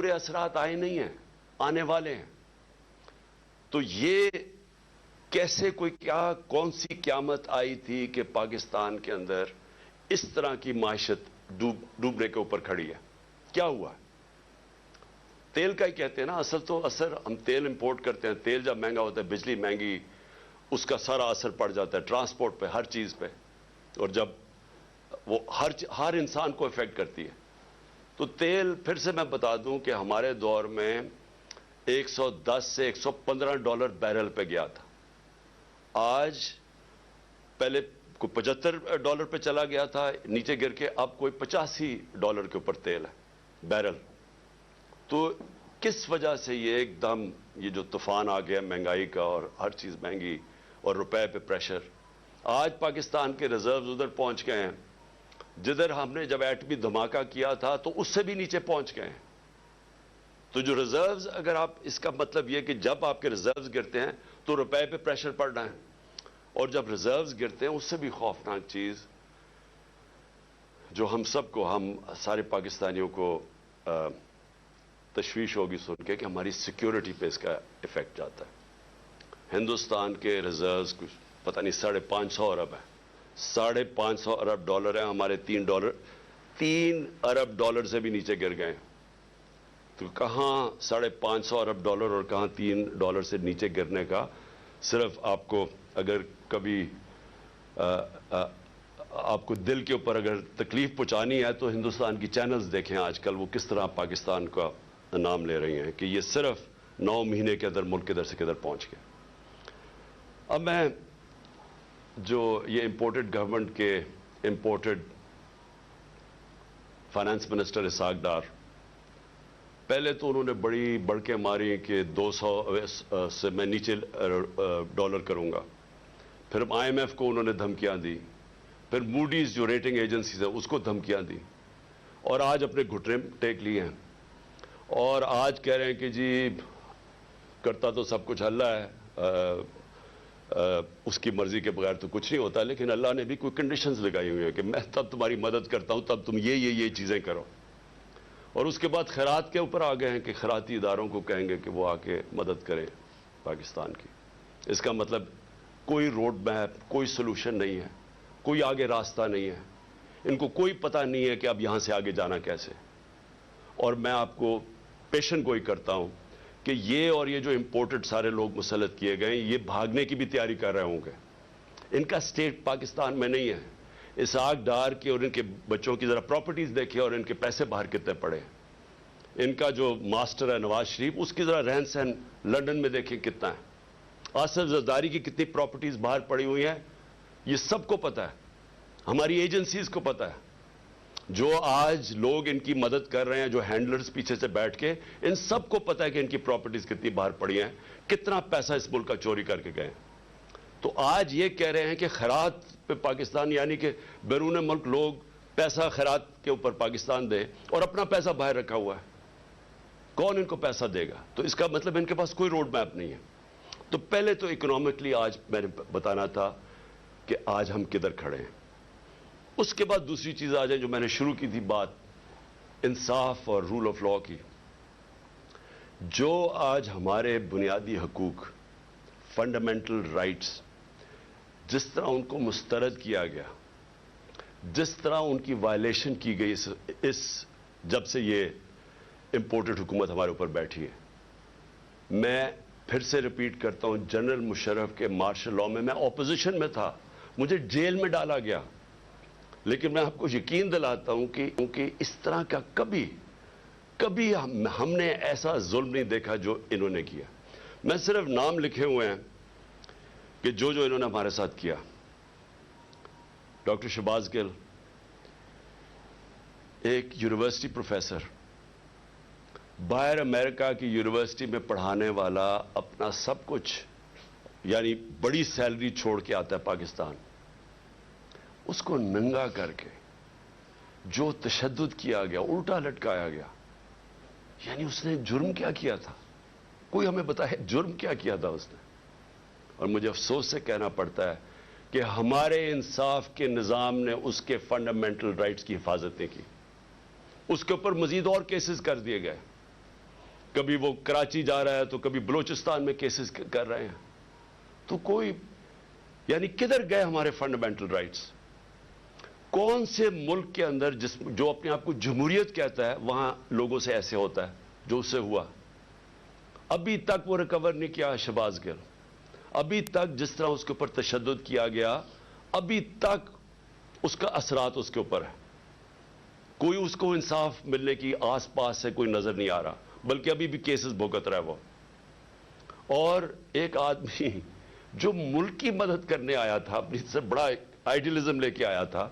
برے اثرات آئے نہیں ہیں، آنے والے ہیں۔ تو یہ کیسے کون سی قیامت آئی تھی کہ پاکستان کے اندر اس طرح کی معیشت ڈوبنے کے اوپر کھڑی ہے؟ کیا ہوا؟ تیل کا ہی کہتے ہیں نا، اثر ہم تیل امپورٹ کرتے ہیں، تیل جب مہنگا ہوتا ہے، بجلی مہنگی، اس کا سارا اثر پڑ جاتا ہے ٹرانسپورٹ پہ، ہر چیز پہ، اور جب وہ ہر انسان کو افیکٹ کرتی ہے۔ تو تیل، پھر سے میں بتا دوں کہ ہمارے دور میں 110 سے 115 ڈالر بیرل پہ گیا تھا، آج پہلے کوئی 75 ڈالر پہ چلا گیا تھا نیچے گر کے، اب کوئی 85 ڈالر کے اوپر تیل ہے بیرل۔ تو کس وجہ سے یہ ایک دم یہ جو طوفان آ گیا مہنگائی کا، اور ہر چیز مہنگی اور روپے پہ پریشر؟ آج پاکستان کے ریزروز ادھر پہنچ گئے ہیں جدھر ہم نے جب ایٹمی دھماکہ کیا تھا تو اس سے بھی نیچے پہنچ گئے ہیں۔ تو جو ریزروز، اگر آپ، اس کا مطلب یہ کہ جب آپ کے ریزروز گرتے ہیں تو روپے پہ پریشر پڑنا ہے، اور جب ریزروز گرتے ہیں اس سے بھی خوفناک چیز جو ہم سب کو، ہم سارے پاکستانیوں کو تشویش ہوگی سن کے کہ ہماری سیکیورٹی پہ اس کا ایفیکٹ جاتا ہے۔ ہندوستان کے ریزروز کچھ پتہ نہیں 550 ارب ہے، 550 ارب ڈالر ہیں، ہمارے 3 ارب ڈالر سے بھی نیچے گر گئے۔ تو کہاں 550 ارب ڈالر اور کہاں 3 ڈالر سے نیچے گرنے کا؟ صرف آپ کو اگر کبھی آپ کو دل کے اوپر اگر تکلیف پہنچانی ہے تو ہندوستان کی چینلز دیکھیں آج کل وہ کس طرح پاکستان کا نام لے رہی ہیں کہ یہ صرف 9 مہینے کے اندر ملک کدھر سے کدھر پہنچ گیا۔ اب میں جو یہ امپورٹڈ گورنمنٹ کے imported finance minister Ishaq Dar, پہلے تو انہوں نے بڑی بڑکیں ماری کہ 200 سے میں نیچے ڈالر کروں گا، پھر IMF کو انہوں نے دھمکیاں دی، پھر موڈیز جو ریٹنگ ایجنسیز ہے اس کو دھمکیاں دی، اور آج اپنے گھٹنے ٹیک لیے ہیں، اور آج کہہ رہے ہیں کہ جی کرتا تو سب کچھ اللہ ہے، اس کی مرضی کے بغیر تو کچھ نہیں ہوتا، لیکن اللہ نے بھی کوئی کنڈیشنز لگائی ہوئی ہیں کہ میں تب تمہاری مدد کرتا ہوں تب تم یہ چیزیں کرو۔ اور اس کے بعد خیرات کے اوپر آ گئے ہیں کہ خیراتی اداروں کو کہیں گے کہ وہ آ کے مدد کریں پاکستان کی۔ اس کا مطلب کوئی روڈ میپ، کوئی سلوشن نہیں ہے، کوئی آگے راستہ نہیں ہے، ان کو کوئی پتہ نہیں ہے کہ اب یہاں سے آگے جانا کیسے۔ اور میں آپ کو پیشن گوئی کرتا ہوں کہ یہ جو امپورٹڈ سارے لوگ مسلط کیے گئے ہیں، یہ بھاگنے کی بھی تیاری کر رہے ہوں گے۔ ان کا سٹیٹ پاکستان میں نہیں ہے۔ اسحاق ڈار کے اور ان کے بچوں کی ذرا پراپرٹیز دیکھیں اور ان کے پیسے باہر کتنے پڑے ہیں۔ ان کا جو ماسٹر ہے نواز شریف، اس کی ذرا رہن سہن لنڈن میں دیکھیں کتنا ہے۔ آصف زرداری کی کتنی پراپرٹیز باہر پڑی ہوئی ہیں، یہ سب کو پتہ ہے، ہماری ایجنسیز کو پتہ ہے۔ جو آج لوگ ان کی مدد کر رہے ہیں، جو ہینڈلرز پیچھے سے بیٹھ کے، ان سب کو پتہ ہے کہ ان کی پراپرٹیز کتنی باہر پڑی ہیں، کتنا پیسہ اس ملک کا چوری کر کے گئے۔ تو آج یہ کہہ رہے ہیں کہ خیرات پہ پاکستان، یعنی کہ بیرون ملک لوگ پیسہ خیرات کے اوپر پاکستان دے اور اپنا پیسہ باہر رکھا ہوا ہے، کون ان کو پیسہ دے گا؟ تو اس کا مطلب ان کے پاس کوئی روڈ میپ نہیں ہے۔ تو پہلے تو اکنامکلی آج میں نے بتانا تھا کہ آج ہم کدھر کھڑے ہیں۔ اس کے بعد دوسری چیز آ جائے جو میں نے شروع کی تھی بات، انصاف اور رول آف لا کی۔ جو آج ہمارے بنیادی حقوق، فنڈامنٹل رائٹس، جس طرح ان کو مسترد کیا گیا، جس طرح ان کی وائلیشن کی گئی جب سے یہ امپورٹڈ حکومت ہمارے اوپر بیٹھی ہے، میں پھر سے ریپیٹ کرتا ہوں، جنرل مشرف کے مارشل لاء میں اپوزیشن میں تھا، مجھے جیل میں ڈالا گیا، لیکن میں آپ کو یقین دلاتا ہوں کہ اس طرح کا کبھی ہم نے ایسا ظلم نہیں دیکھا جو انہوں نے کیا۔ میں صرف نام لکھے ہوئے ہیں کہ جو انہوں نے ہمارے ساتھ کیا۔ ڈاکٹر شہباز گل، ایک یونیورسٹی پروفیسر، باہر امریکہ کی یونیورسٹی میں پڑھانے والا، اپنا سب کچھ یعنی بڑی سیلری چھوڑ کے آتا ہے پاکستان، اس کو ننگا کر کے جو تشدد کیا گیا، الٹا لٹکایا گیا، یعنی اس نے جرم کیا کیا تھا؟ کوئی ہمیں بتائے جرم کیا کیا تھا اس نے؟ اور مجھے افسوس سے کہنا پڑتا ہے کہ ہمارے انصاف کے نظام نے اس کے فنڈامنٹل رائٹس کی حفاظت نہیں کی، اس کے اوپر مزید اور کیسز کر دیے گئے۔ کبھی وہ کراچی جا رہا ہے تو کبھی بلوچستان میں کیسز کر رہے ہیں. تو کوئی یعنی کدھر گئے ہمارے فنڈامنٹل رائٹس؟ کون سے ملک کے اندر جو اپنے آپ کو جمہوریت کہتا ہے وہاں لوگوں سے ایسے ہوتا ہے جو اس سے ہوا؟ ابھی تک وہ ریکور نہیں کیا شہباز گل. ابھی تک جس طرح اس کے اوپر تشدد کیا گیا, ابھی تک اس کا اثرات اس کے اوپر ہے. کوئی اس کو انصاف ملنے کی آس پاس سے کوئی نظر نہیں آ رہا, بلکہ ابھی بھی کیسز بھگت رہا ہے وہ. اور ایک آدمی جو ملک کی مدد کرنے آیا تھا, اپنی سے بڑا آئیڈیلزم لے کے آیا تھا,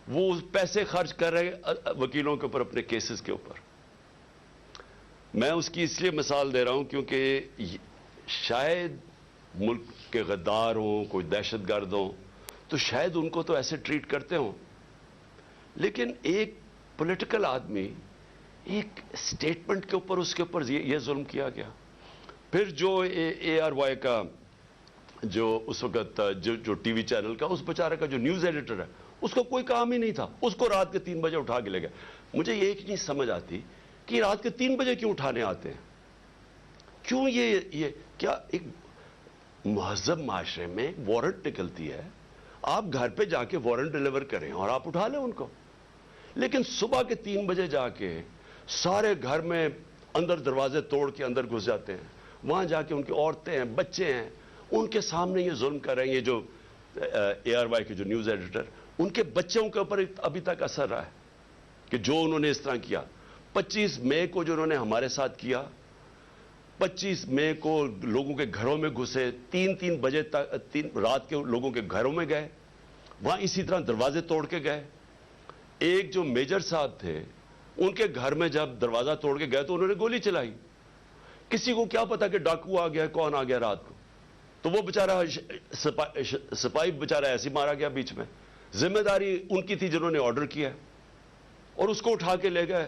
وہ پیسے خرچ کر رہے وکیلوں کے اوپر, اپنے کیسز کے اوپر. میں اس کی اس لیے مثال دے رہا ہوں کیونکہ شاید ملک کے غدار ہوں, کوئی دہشت گرد ہوں, تو شاید ان کو تو ایسے ٹریٹ کرتے ہوں, لیکن ایک پولیٹیکل آدمی ایک سٹیٹمنٹ کے اوپر اس کے اوپر یہ ظلم کیا گیا. پھر جو اے آر وائی کا جو اس وقت جو ٹی وی چینل کا اس بیچارے کا جو نیوز ایڈیٹر ہے, اس کو کوئی کام ہی نہیں تھا, اس کو رات کے 3 بجے اٹھا کے لے گئے. مجھے یہ ایک نہیں سمجھ آتی کہ رات کے 3 بجے کیوں اٹھانے آتے ہیں؟ کیوں یہ کیا ایک مہذب معاشرے میں ایک وارنٹ نکلتی ہے, آپ گھر پہ جا کے وارنٹ ڈیلیور کریں اور آپ اٹھا لیں ان کو. لیکن صبح کے 3 بجے جا کے سارے گھر میں اندر دروازے توڑ کے اندر گھس جاتے ہیں, وہاں جا کے ان کی عورتیں ہیں, بچے ہیں, ان کے سامنے یہ ظلم کر رہے ہیں. یہ جو اے آر وائی کے جو نیوز ایڈیٹر, ان کے بچوں کے اوپر ابھی تک اثر رہا ہے کہ جو انہوں نے اس طرح کیا. 25 مئی کو جو انہوں نے ہمارے ساتھ کیا, 25 مئی کو لوگوں کے گھروں میں گھسے, 3 بجے تک رات کے لوگوں کے گھروں میں گئے, وہاں اسی طرح دروازے توڑ کے گئے. ایک جو میجر صاحب تھے, ان کے گھر میں جب دروازہ توڑ کے گئے تو انہوں نے گولی چلائی. کسی کو کیا پتا کہ ڈاکو آ گیا, کون آ گیا رات کو, تو وہ بیچارہ سپاہی بیچارہ ایسے مارا گیا بیچ میں. ذمہ داری ان کی تھی جنہوں نے آرڈر کیا, اور اس کو اٹھا کے لے گئے,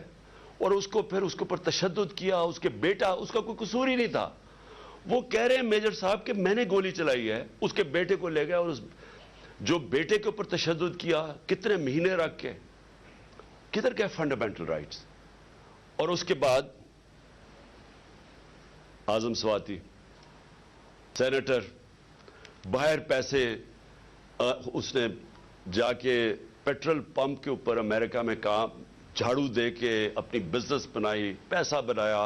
اور اس کو پھر اس کے اوپر تشدد کیا. اس کے بیٹا, اس کا کوئی قصور ہی نہیں تھا, وہ کہہ رہے ہیں میجر صاحب کہ میں نے گولی چلائی ہے. اس کے بیٹے کو لے گئے, اور جو بیٹے کے اوپر تشدد کیا, کتنے مہینے رکھ کے, کدھر گئے فنڈامنٹل رائٹس؟ اور اس کے بعد اعظم سواتی سینیٹر, باہر پیسے اس نے جا کے پیٹرول پمپ کے اوپر امریکہ میں کام جھاڑو دے کے اپنی بزنس بنائی, پیسہ بنایا,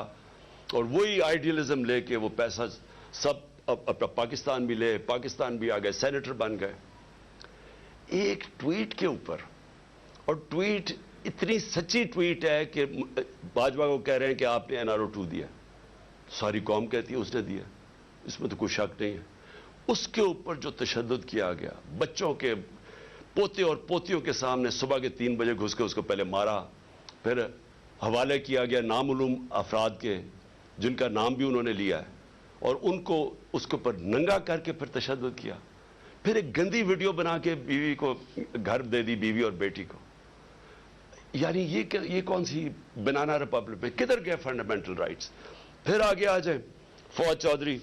اور وہی آئیڈیلزم لے کے وہ پیسہ سب اپنا پاکستان بھی لے, پاکستان بھی آ گئے, سینیٹر بن گئے. ایک ٹویٹ کے اوپر, اور ٹویٹ اتنی سچی ٹویٹ ہے کہ باجوہ کو کہہ رہے ہیں کہ آپ نے NRO2 دیا, ساری قوم کہتی ہے اس نے دیا, اس میں تو کوئی شک نہیں ہے. اس کے اوپر جو تشدد کیا گیا, بچوں کے پوتے اور پوتیوں کے سامنے صبح کے 3 بجے گھس کے اس کو پہلے مارا, پھر حوالے کیا گیا نامعلوم افراد کے جن کا نام بھی انہوں نے لیا ہے, اور ان کو اس کے اوپر ننگا کر کے پھر تشدد کیا. پھر ایک گندی ویڈیو بنا کے بیوی کو گھر دے دی, بیوی اور بیٹی کو. یعنی یہ کون سی بنانا ریپبلک میں, کدھر گئے فنڈامنٹل رائٹس؟ پھر آگے آ جائیں, فواد چودھری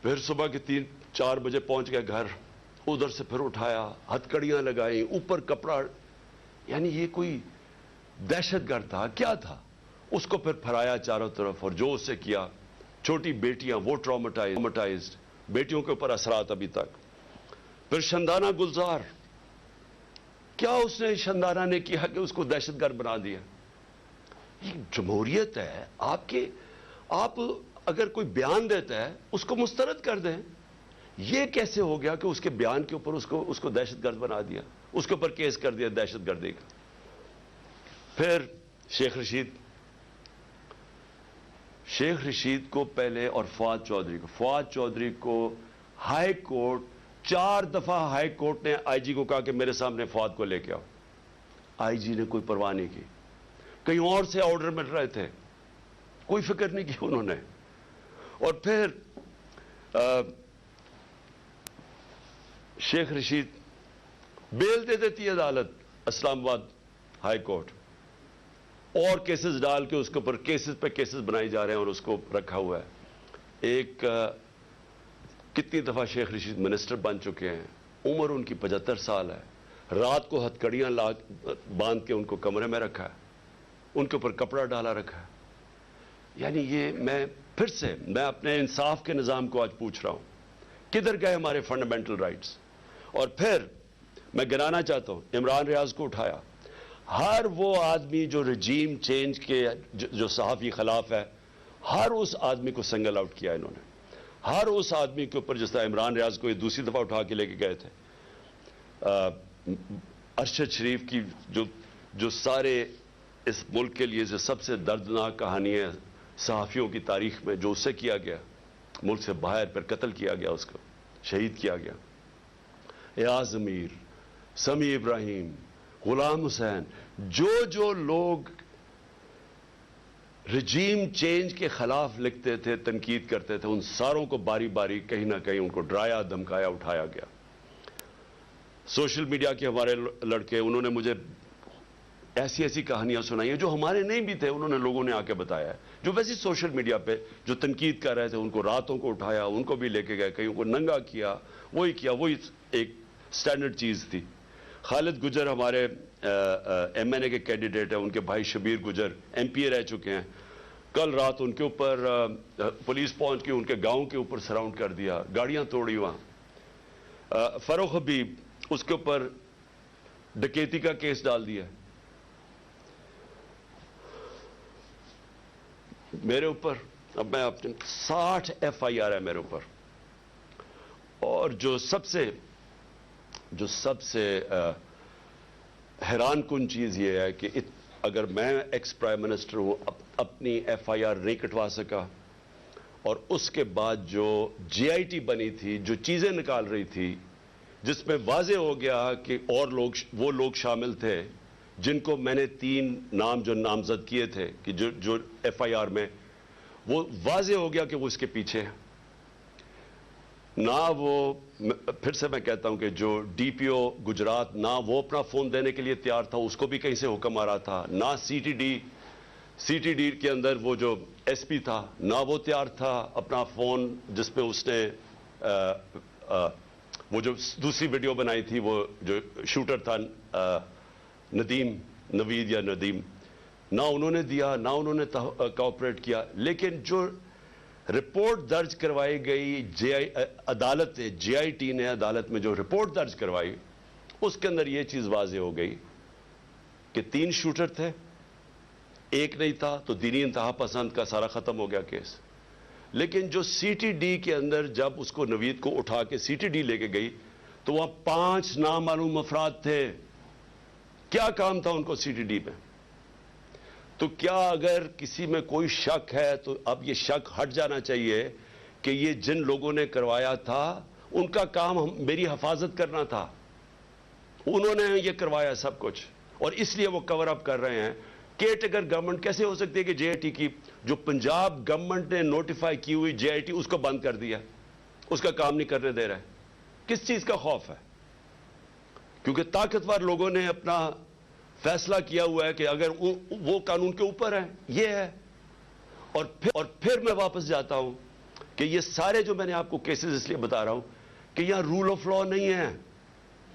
پھر صبح کے 3-4 بجے پہنچ گئے گھر, ادھر سے پھر اٹھایا, ہتھکڑیاں لگائیں, اوپر کپڑا, یعنی یہ کوئی دہشت گرد تھا کیا تھا؟ اس کو پھر پھرایا چاروں طرف, اور جو اس سے کیا, چھوٹی بیٹیاں وہ ٹرامیٹائزڈ, بیٹیوں کے اوپر اثرات ابھی تک. پھر شندانہ گلزار, کیا اس نے شندانہ نے کیا کہ اس کو دہشت گرد بنا دیا؟ یہ جمہوریت ہے آپ اگر کوئی بیان دیتا ہے اس کو مسترد کر دیں. یہ کیسے ہو گیا کہ اس کے بیان کے اوپر اس کو دہشت گرد بنا دیا, اس کے اوپر کیس کر دیا دہشت گردی کا؟ پھر شیخ رشید کو پہلے, اور فواد چودھری کو ہائی کورٹ 4 دفعہ ہائی کورٹ نے آئی جی کو کہا کہ میرے سامنے فواد کو لے کے آؤ. آئی جی نے کوئی پرواہ نہیں کی, کہیں اور سے آرڈر مل رہے تھے, کوئی فکر نہیں کی انہوں نے. اور پھر شیخ رشید بیل دے دیتی ہے عدالت, اسلام آباد ہائی کورٹ, اور کیسز ڈال کے اس کے اوپر کیسز پہ کیسز بنائی جا رہے ہیں, اور اس کو رکھا ہوا ہے. ایک کتنی دفعہ شیخ رشید منسٹر بن چکے ہیں, عمر ان کی 75 سال ہے, رات کو ہتھکڑیاں باندھ کے ان کو کمرے میں رکھا ہے. ان کے اوپر کپڑا ڈالا رکھا ہے. یعنی یہ میں اپنے انصاف کے نظام کو آج پوچھ رہا ہوں, کدھر گئے ہمارے فنڈامنٹل رائٹس؟ اور پھر میں گنانا چاہتا ہوں, عمران ریاض کو اٹھایا. ہر وہ آدمی جو رجیم چینج کے جو صحافی خلاف ہے, ہر اس آدمی کو سنگل آؤٹ کیا انہوں نے. ہر اس آدمی کے اوپر, جس طرح عمران ریاض کو یہ دوسری دفعہ اٹھا کے لے کے گئے تھے, ارشد شریف کی جو سارے اس ملک کے لیے سب سے دردناک کہانی ہے صحافیوں کی تاریخ میں, جو اس سے کیا گیا, ملک سے باہر پھر قتل کیا گیا, اس کو شہید کیا گیا. ایاز امیر, سمیع ابراہیم, غلام حسین, جو لوگ رجیم چینج کے خلاف لکھتے تھے, تنقید کرتے تھے, ان ساروں کو باری باری کہیں نہ کہیں ان کو ڈرایا, دھمکایا, اٹھایا گیا. سوشل میڈیا کے ہمارے لڑکے, انہوں نے مجھے ایسی کہانیاں سنائی ہیں جو ہمارے نہیں بھی تھے, انہوں نے لوگوں نے آ کے بتایا ہے, جو ویسے سوشل میڈیا پہ جو تنقید کر رہے تھے, ان کو راتوں کو اٹھایا, ان کو بھی لے کے گئے, کہیں کو ننگا کیا, وہی ایک سٹینڈرڈ چیز تھی. خالد گجر ہمارے ایم این اے کے کینڈیڈیٹ ہیں, ان کے بھائی شبیر گجر ایم پی اے رہ چکے ہیں. کل رات ان کے اوپر پولیس پہنچ کے ان کے گاؤں کے اوپر سراؤنڈ کر دیا, گاڑیاں توڑی وہاں. فروخ حبیب, اس کے اوپر ڈکیتی کا کیس ڈال دیا. میرے اوپر اب میں اپنے 60 ایف آئی آر ہے میرے اوپر. اور جو سب سے حیران کن چیز یہ ہے کہ اگر میں ایکس پرائم منسٹر ہوں, اپنی ایف آئی آر نہیں کٹوا سکا, اور اس کے بعد جو جے آئی ٹی بنی تھی, جو چیزیں نکال رہی تھی, جس میں واضح ہو گیا کہ اور وہ لوگ شامل تھے جن کو میں نے 3 نام جو نامزد کیے تھے کہ جو ایف آئی آر میں, وہ واضح ہو گیا کہ وہ اس کے پیچھے ہیں. نہ وہ, پھر سے میں کہتا ہوں کہ جو ڈی پی او گجرات, نہ وہ اپنا فون دینے کے لیے تیار تھا, اس کو بھی کہیں سے حکم آ رہا تھا. نہ سی ٹی ڈی کے اندر وہ جو ایس پی تھا, نہ وہ تیار تھا اپنا فون, جس پہ اس نے وہ جو دوسری ویڈیو بنائی تھی, وہ جو شوٹر تھا نوید یا ندیم, نہ انہوں نے دیا, نہ انہوں نے کوآپریٹ کیا. لیکن جو رپورٹ درج کروائی گئی عدالت نے, جے آئی ٹی نے عدالت میں جو رپورٹ درج کروائی, اس کے اندر یہ چیز واضح ہو گئی کہ 3 شوٹر تھے, ایک نہیں تھا, تو دینی انتہا پسند کا سارا ختم ہو گیا کیس. لیکن جو سی ٹی ڈی کے اندر جب اس کو نوید کو اٹھا کے سی ٹی ڈی لے کے گئی, تو وہاں 5 نامعلوم افراد تھے. کیا کام تھا ان کو سی ٹی ڈی میں؟ تو کیا اگر کسی میں کوئی شک ہے تو اب یہ شک ہٹ جانا چاہیے کہ یہ جن لوگوں نے کروایا تھا ان کا کام میری حفاظت کرنا تھا, انہوں نے یہ کروایا سب کچھ, اور اس لیے وہ کور اپ کر رہے ہیں. کیئر گورنمنٹ کیسے ہو سکتی ہے کہ جے آئی ٹی کی جو پنجاب گورنمنٹ نے نوٹیفائی کی ہوئی جے آئی ٹی, اس کو بند کر دیا, اس کا کام نہیں کرنے دے رہا ہے؟ کس چیز کا خوف ہے؟ کیونکہ طاقتور لوگوں نے اپنا فیصلہ کیا ہوا ہے کہ اگر وہ قانون کے اوپر ہیں, یہ ہے. اور پھر میں واپس جاتا ہوں کہ یہ سارے جو میں نے آپ کو کیسز اس لیے بتا رہا ہوں کہ یہاں رول آف لا نہیں ہے,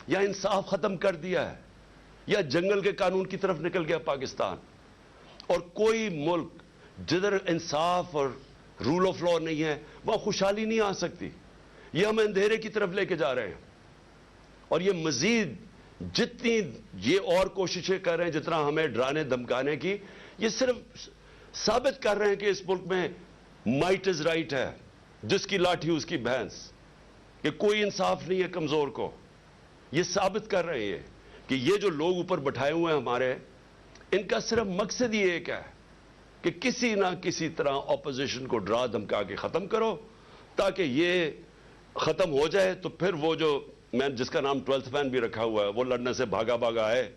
یا انصاف ختم کر دیا ہے, یا جنگل کے قانون کی طرف نکل گیا پاکستان. اور کوئی ملک جدھر انصاف اور رول آف لا نہیں ہے, وہاں خوشحالی نہیں آ سکتی. یہ ہم اندھیرے کی طرف لے کے جا رہے ہیں, اور یہ مزید جتنی یہ اور کوششیں کر رہے ہیں, جتنا ہمیں ڈرانے دھمکانے کی, یہ صرف ثابت کر رہے ہیں کہ اس ملک میں مائٹ از رائٹ ہے, جس کی لاٹھی اس کی بھینس, کہ کوئی انصاف نہیں ہے کمزور کو. یہ ثابت کر رہے ہیں کہ یہ جو لوگ اوپر بٹھائے ہوئے ہیں ہمارے, ان کا صرف مقصد ہی ایک ہے کہ کسی نہ کسی طرح اپوزیشن کو ڈرا دھمکا کے ختم کرو, تاکہ یہ ختم ہو جائے. تو پھر وہ جو میں جس کا نام 12th مین بھی رکھا ہوا ہے, وہ لڑنے سے بھاگا آئے.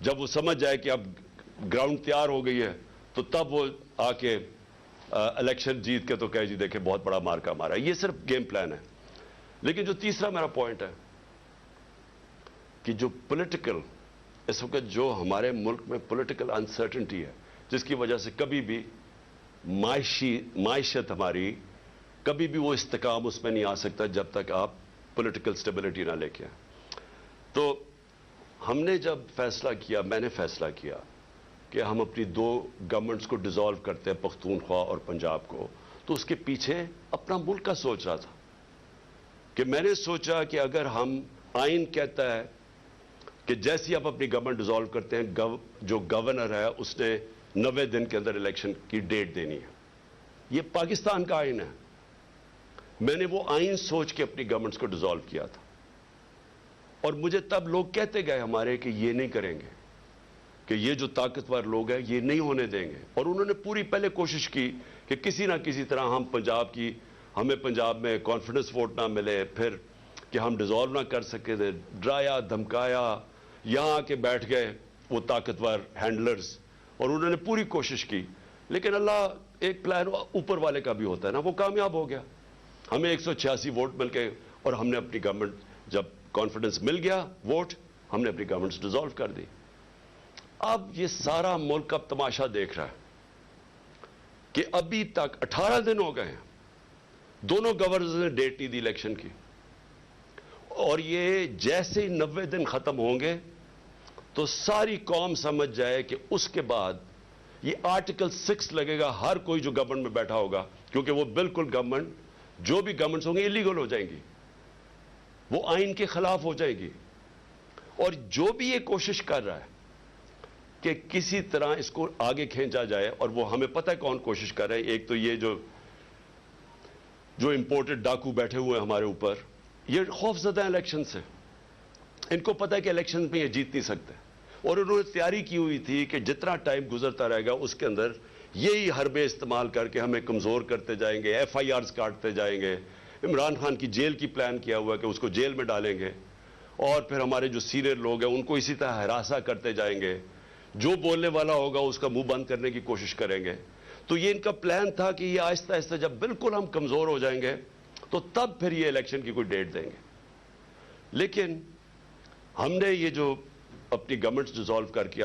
جب وہ سمجھ جائے کہ اب گراؤنڈ تیار ہو گئی ہے, تو تب وہ آ کے الیکشن جیت کے تو کہے جی دیکھیں بہت بڑا مارکا مارا. یہ صرف گیم پلان ہے. لیکن جو تیسرا میرا پوائنٹ ہے کہ جو پولیٹیکل اس وقت جو ہمارے ملک میں پولیٹیکل انسرٹنٹی ہے, جس کی وجہ سے کبھی بھی معیشت ہماری کبھی بھی وہ استحکام اس میں نہیں آ سکتا جب تک آپ پولیٹیکل سٹیبلٹی نہ لے کے آئیں. تو ہم نے جب فیصلہ کیا, میں نے فیصلہ کیا کہ ہم اپنی دو گورنمنٹس کو ڈیزالو کرتے ہیں، پختونخوا اور پنجاب کو، تو اس کے پیچھے اپنا ملک کا سوچ رہا تھا کہ میں نے سوچا کہ اگر ہم آئین کہتا ہے کہ جیسی آپ اپنی گورنمنٹ ڈیزالو کرتے ہیں، جو گورنر ہے اس نے 90 دن کے اندر الیکشن کی ڈیٹ دینی ہے. یہ پاکستان کا آئین ہے. میں نے وہ آئین سوچ کے اپنی گورنمنٹس کو ڈیزالو کیا تھا، اور مجھے تب لوگ کہتے گئے ہمارے کہ یہ نہیں کریں گے، کہ یہ جو طاقتور لوگ ہیں یہ نہیں ہونے دیں گے. اور انہوں نے پوری پہلے کوشش کی کہ کسی نہ کسی طرح ہمیں پنجاب میں کانفیڈنس ووٹ نہ ملے، پھر کہ ہم ڈیزالو نہ کر سکے تھے، ڈرایا دھمکایا، یہاں آ کے بیٹھ گئے وہ طاقتور ہینڈلرز، اور انہوں نے پوری کوشش کی. لیکن اللہ ایک پلان اوپر والے کا بھی ہوتا ہے نا، وہ کامیاب ہو گیا. ہمیں 186 ووٹ مل گئے، اور ہم نے اپنی گورنمنٹ، جب کانفیڈنس مل گیا ووٹ، ہم نے اپنی گورنمنٹ ڈیزالو کر دی. اب یہ سارا ملک اب تماشا دیکھ رہا ہے کہ ابھی تک 18 دن ہو گئے ہیں، دونوں گورنرز نے ڈیٹ نہیں دی الیکشن کی، اور یہ جیسے ہی 90 دن ختم ہوں گے تو ساری قوم سمجھ جائے کہ اس کے بعد یہ آرٹیکل 6 لگے گا ہر کوئی جو گورنمنٹ میں بیٹھا ہوگا، کیونکہ وہ بالکل جو بھی گورنمنٹس ہوں گے اللیگل ہو جائیں گی، وہ آئین کے خلاف ہو جائے گی. اور جو بھی یہ کوشش کر رہا ہے کہ کسی طرح اس کو آگے کھینچا جائے، اور وہ ہمیں پتہ ہے کون کوشش کر رہے ہیں. ایک تو یہ جو امپورٹڈ ڈاکو بیٹھے ہوئے ہیں ہمارے اوپر، یہ خوف زدہ الیکشن سے، ان کو پتہ ہے کہ الیکشن میں یہ جیت نہیں سکتے، اور انہوں نے تیاری کی ہوئی تھی کہ جتنا ٹائم گزرتا رہے گا اس کے اندر یہی حربے استعمال کر کے ہمیں کمزور کرتے جائیں گے، FIRs کاٹتے جائیں گے. عمران خان کی جیل کی پلان کیا ہوا ہے کہ اس کو جیل میں ڈالیں گے، اور پھر ہمارے جو سینئر لوگ ہیں ان کو اسی طرح ہراساں کرتے جائیں گے، جو بولنے والا ہوگا اس کا منہ بند کرنے کی کوشش کریں گے. تو یہ ان کا پلان تھا کہ یہ آہستہ آہستہ جب بالکل ہم کمزور ہو جائیں گے تو تب پھر یہ الیکشن کی کوئی ڈیٹ دیں گے. لیکن ہم نے یہ جو اپنی گورنمنٹ ڈیزالو کر کے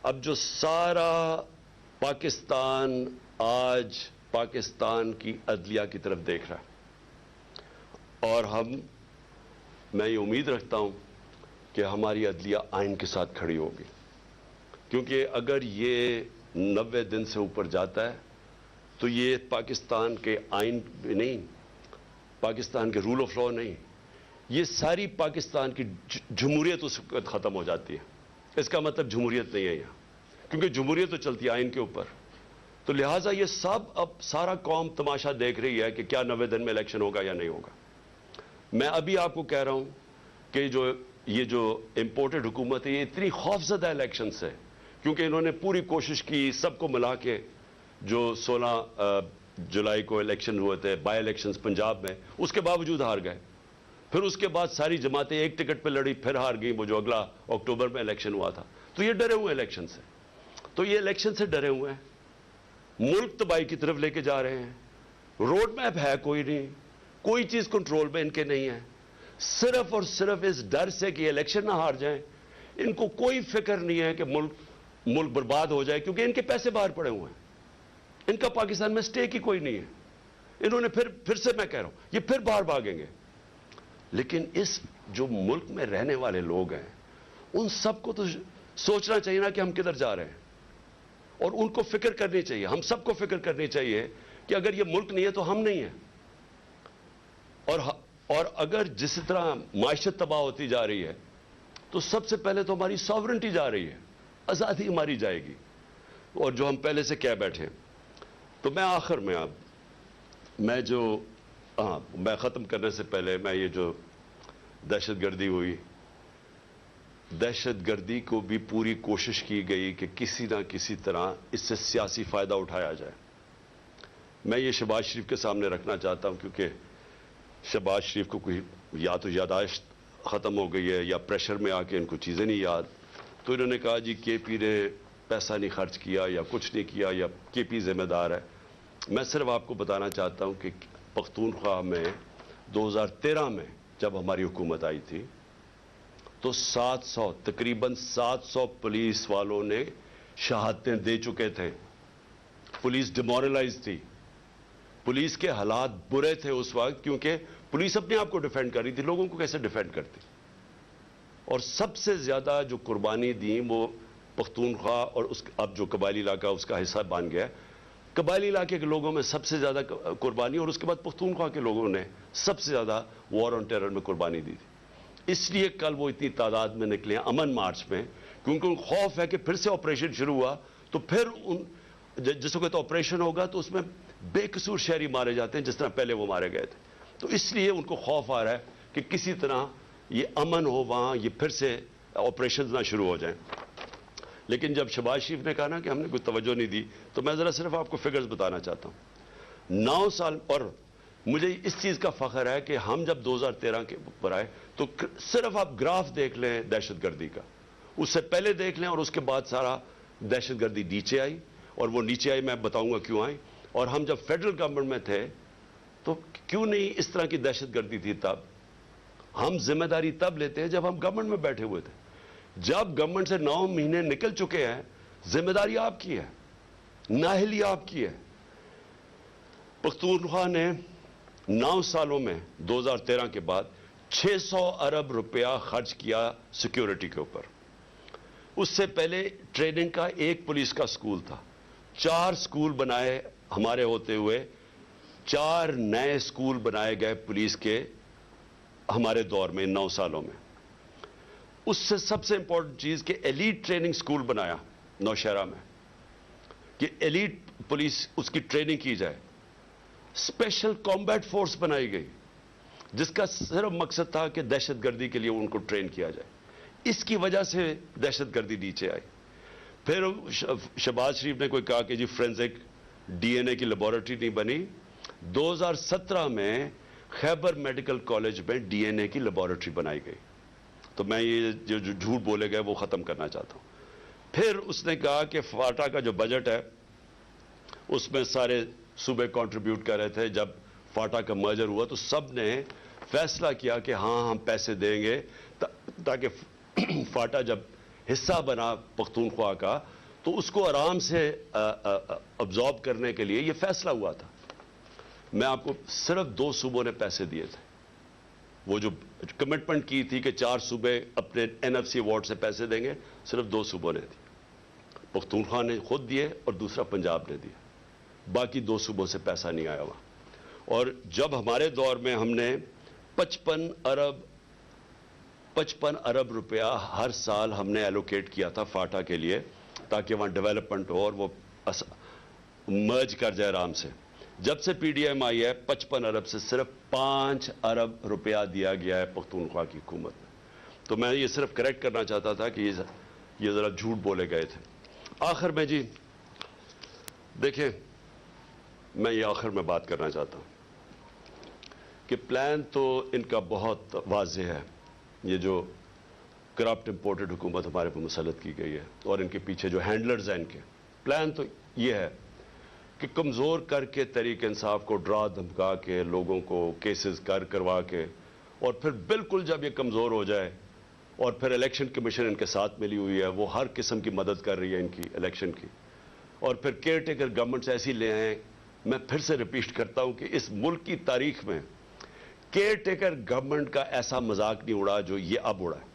اب جو سارا پاکستان آج پاکستان کی عدلیہ کی طرف دیکھ رہا ہے، اور میں یہ امید رکھتا ہوں کہ ہماری عدلیہ آئین کے ساتھ کھڑی ہوگی، کیونکہ اگر یہ 90 دن سے اوپر جاتا ہے تو یہ پاکستان کے آئین نہیں، پاکستان کے رول آف لا نہیں، یہ ساری پاکستان کی جمہوریت اس وقت ختم ہو جاتی ہے. اس کا مطلب جمہوریت نہیں ہے یہاں، کیونکہ جمہوریت تو چلتی ہے آئین کے اوپر. تو لہٰذا یہ اب سارا قوم تماشا دیکھ رہی ہے کہ کیا 90 دن میں الیکشن ہوگا یا نہیں ہوگا. میں ابھی آپ کو کہہ رہا ہوں کہ یہ جو امپورٹڈ حکومت ہے یہ اتنی خوفزدہ الیکشن سے، کیونکہ انہوں نے پوری کوشش کی سب کو ملا کے، جو 16 جولائی کو الیکشن ہوئے تھے بائی الیکشنز پنجاب میں، اس کے باوجود ہار گئے. پھر اس کے بعد ساری جماعتیں ایک ٹکٹ پہ لڑی، پھر ہار گئیں، وہ جو اگلا اکتوبر میں الیکشن ہوا تھا. تو یہ ڈرے ہوئے الیکشن سے، الیکشن سے ڈرے ہوئے ہیں، ملک تباہی کی طرف لے کے جا رہے ہیں. روڈ میپ ہے کوئی نہیں، کوئی چیز کنٹرول میں ان کے نہیں ہے، صرف اور صرف اس ڈر سے کہ الیکشن نہ ہار جائیں. ان کو کوئی فکر نہیں ہے کہ ملک برباد ہو جائے، کیونکہ ان کے پیسے باہر پڑے ہوئے ہیں، ان کا پاکستان میں سٹیک ہی کوئی نہیں ہے. انہوں نے پھر سے میں کہہ رہا ہوں یہ پھر باہر بھاگیں گے. لیکن اس جو ملک میں رہنے والے لوگ ہیں ان سب کو تو سوچنا چاہیے نا کہ ہم کدھر جا رہے ہیں، اور ان کو فکر کرنی چاہیے، ہم سب کو فکر کرنی چاہیے کہ اگر یہ ملک نہیں ہے تو ہم نہیں ہیں. اور اگر جس طرح معیشت تباہ ہوتی جا رہی ہے تو سب سے پہلے تو ہماری ساورنٹی جا رہی ہے، آزادی ہماری جائے گی، اور جو ہم پہلے سے کہہ بیٹھے ہیں. تو میں آخر میں میں ختم کرنے سے پہلے میں یہ جو دہشت گردی ہوئی، دہشت گردی کو بھی پوری کوشش کی گئی کہ کسی نہ کسی طرح اس سے سیاسی فائدہ اٹھایا جائے. میں یہ شہباز شریف کے سامنے رکھنا چاہتا ہوں، کیونکہ شہباز شریف کو کوئی یا تو یاداشت ختم ہو گئی ہے یا پریشر میں آ کے ان کو چیزیں نہیں یاد. تو انہوں نے کہا جی کے پی نے پیسہ نہیں خرچ کیا یا کچھ نہیں کیا یا کے پی ذمہ دار ہے. میں صرف آپ کو بتانا چاہتا ہوں کہ پختونخوا میں 2013 میں جب ہماری حکومت آئی تھی تو تقریباً 700 پولیس والوں نے شہادتیں دے چکے تھے. پولیس ڈیمورلائز تھی، پولیس کے حالات برے تھے اس وقت، کیونکہ پولیس اپنے آپ کو ڈیفینڈ کر رہی تھی، لوگوں کو کیسے ڈیفینڈ کرتی. اور سب سے زیادہ جو قربانی دی وہ پختونخوا اور اب جو قبائلی علاقہ اس کا حصہ بن گیا ہے، قبائلی علاقے کے لوگوں میں سب سے زیادہ قربانی، اور اس کے بعد پختونخوا کے لوگوں نے سب سے زیادہ وار آن ٹیرر میں قربانی دی تھی۔ اس لیے کل وہ اتنی تعداد میں نکلے ہیں امن مارچ میں، کیونکہ ان کو خوف ہے کہ پھر سے آپریشن شروع ہوا تو پھر جس وقت آپریشن ہوگا تو اس میں بے قصور شہری مارے جاتے ہیں جس طرح پہلے وہ مارے گئے تھے۔ تو اس لیے ان کو خوف آ رہا ہے کہ کسی طرح یہ امن ہو وہاں، یہ پھر سے آپریشنز نہ شروع ہو جائیں۔ لیکن جب شہباز شریف نے کہا نا کہ ہم نے کوئی توجہ نہیں دی، تو میں ذرا صرف آپ کو فگرز بتانا چاہتا ہوں۔ 9 سال، اور مجھے اس چیز کا فخر ہے کہ ہم جب 2013 کے پر آئے تو صرف آپ گراف دیکھ لیں دہشت گردی کا، اس سے پہلے دیکھ لیں اور اس کے بعد سارا دہشت گردی نیچے آئی، اور وہ نیچے آئی میں بتاؤں گا کیوں آئی۔ اور ہم جب فیڈرل گورنمنٹ میں تھے تو کیوں نہیں اس طرح کی دہشت گردی تھی تب؟ ہم ذمہ داری تب لیتے ہیں جب ہم گورنمنٹ میں بیٹھے ہوئے تھے۔ جب گورنمنٹ سے 9 مہینے نکل چکے ہیں، ذمہ داری آپ کی ہے، نااہلی آپ کی ہے۔ پختونخوا نے 9 سالوں میں 2013 کے بعد 600 ارب روپیہ خرچ کیا سیکیورٹی کے اوپر۔ اس سے پہلے ٹریننگ کا ایک پولیس کا سکول تھا، 4 سکول بنائے ہمارے ہوتے ہوئے، 4 نئے سکول بنائے گئے پولیس کے ہمارے دور میں 9 سالوں میں۔ اس سے سب سے امپورٹنٹ چیز کہ ایلیٹ ٹریننگ سکول بنایا نوشہرہ میں، کہ ایلیٹ پولیس اس کی ٹریننگ کی جائے۔ اسپیشل کامبیٹ فورس بنائی گئی جس کا صرف مقصد تھا کہ دہشت گردی کے لیے ان کو ٹرین کیا جائے۔ اس کی وجہ سے دہشت گردی نیچے آئی۔ پھر شہباز شریف نے کوئی کہا کہ جی فورینزک ڈی این اے کی لیبارٹری نہیں بنی۔ 2017 میں خیبر میڈیکل کالج میں ڈی این اے کی لیبارٹری بنائی گئی۔ تو میں یہ جو جھوٹ بولے گئے وہ ختم کرنا چاہتا ہوں۔ پھر اس نے کہا کہ فاٹا کا جو بجٹ ہے اس میں سارے صوبے کنٹریبیوٹ کر رہے تھے۔ جب فاٹا کا مرجر ہوا تو سب نے فیصلہ کیا کہ ہاں ہم پیسے دیں گے، تاکہ فاٹا جب حصہ بنا پختونخوا کا تو اس کو آرام سے ابزارب کرنے کے لیے یہ فیصلہ ہوا تھا۔ میں آپ کو صرف 2 صوبوں نے پیسے دیے تھے، وہ جو کمٹمنٹ کی تھی کہ 4 صوبے اپنے این ایف سی ایوارڈ سے پیسے دیں گے، صرف 2 صوبوں نے دی، پختونخوا نے خود دیے اور دوسرا پنجاب نے دیا، باقی 2 صوبوں سے پیسہ نہیں آیا ہوا۔ اور جب ہمارے دور میں ہم نے 55 ارب روپیہ ہر سال ہم نے ایلوکیٹ کیا تھا فاٹا کے لیے، تاکہ وہاں ڈیولپمنٹ ہو اور وہ مرج کر جائے آرام سے۔ جب سے پی ڈی ایم آئی ہے 55 ارب سے صرف 5 ارب روپیہ دیا گیا ہے پختونخوا کی حکومت میں۔ تو میں یہ صرف کریکٹ کرنا چاہتا تھا کہ یہ ذرا جھوٹ بولے گئے تھے۔ آخر میں جی دیکھیں، میں یہ آخر میں بات کرنا چاہتا ہوں کہ پلان تو ان کا بہت واضح ہے۔ یہ جو کرپٹ امپورٹڈ حکومت ہمارے پر مسلط کی گئی ہے اور ان کے پیچھے جو ہینڈلرز ہیں ان کے، پلان تو یہ ہے کہ کمزور کر کے تحریک انصاف کو ڈرا دھمکا کے لوگوں کو کیسز کروا کے، اور پھر بالکل جب یہ کمزور ہو جائے، اور پھر الیکشن کمیشن ان کے ساتھ ملی ہوئی ہے، وہ ہر قسم کی مدد کر رہی ہے ان کی الیکشن کی، اور پھر کیئر ٹیکر گورنمنٹس ایسی لے آئیں۔ میں پھر سے ریپیٹ کرتا ہوں کہ اس ملک کی تاریخ میں کیئر ٹیکر گورنمنٹ کا ایسا مذاق نہیں اڑا جو یہ اب اڑا ہے۔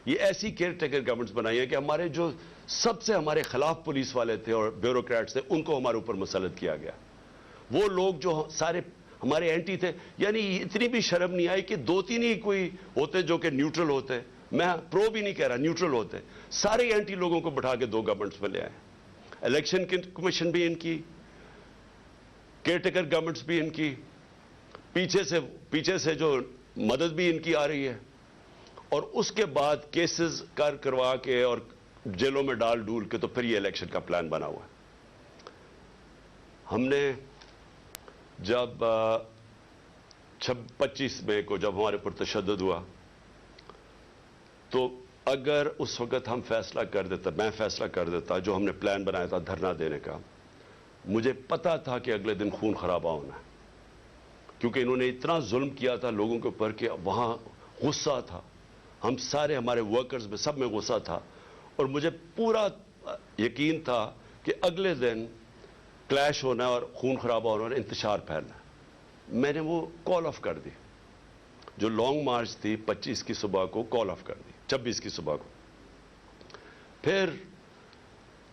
یہ ایسی کیئر ٹیکر گورنمنٹس بنائی ہیں کہ ہمارے جو سب سے ہمارے خلاف پولیس والے تھے اور بیوروکریٹس تھے ان کو ہمارے اوپر مسلط کیا گیا۔ وہ لوگ جو سارے ہمارے اینٹی تھے، یعنی اتنی بھی شرم نہیں آئی کہ 2-3 ہی کوئی ہوتے جو کہ نیوٹرل ہوتے، میں پرو بھی نہیں کہہ رہا، نیوٹرل ہوتے، سارے اینٹی لوگوں کو بٹھا کے 2 گورنمنٹس میں لے آئے۔ الیکشن کمیشن بھی ان کی، کیئر ٹیکر گورنمنٹس بھی ان کی، پیچھے سے جو مدد بھی ان کی آ رہی ہے، اور اس کے بعد کیسز کروا کے اور جیلوں میں ڈال ڈول کے تو پھر یہ الیکشن کا پلان بنا ہوا ہے۔ ہم نے جب 25 مئی کو جب ہمارے پر تشدد ہوا تو اگر اس وقت ہم فیصلہ کر دیتا، میں فیصلہ کر دیتا جو ہم نے پلان بنایا تھا دھرنا دینے کا، مجھے پتا تھا کہ اگلے دن خون خرابہ ہونا ہے، کیونکہ انہوں نے اتنا ظلم کیا تھا لوگوں کے اوپر کہ وہاں غصہ تھا، ہم سارے ہمارے ورکرز میں سب میں غصہ تھا، اور مجھے پورا یقین تھا کہ اگلے دن کلیش ہونا ہے اور خون خرابہ ہونا اور انتشار پھیلنا ہے۔ میں نے وہ کال آف کر دی، جو لانگ مارچ تھی 25 کی صبح کو کال آف کر دی، 26 کی صبح کو۔ پھر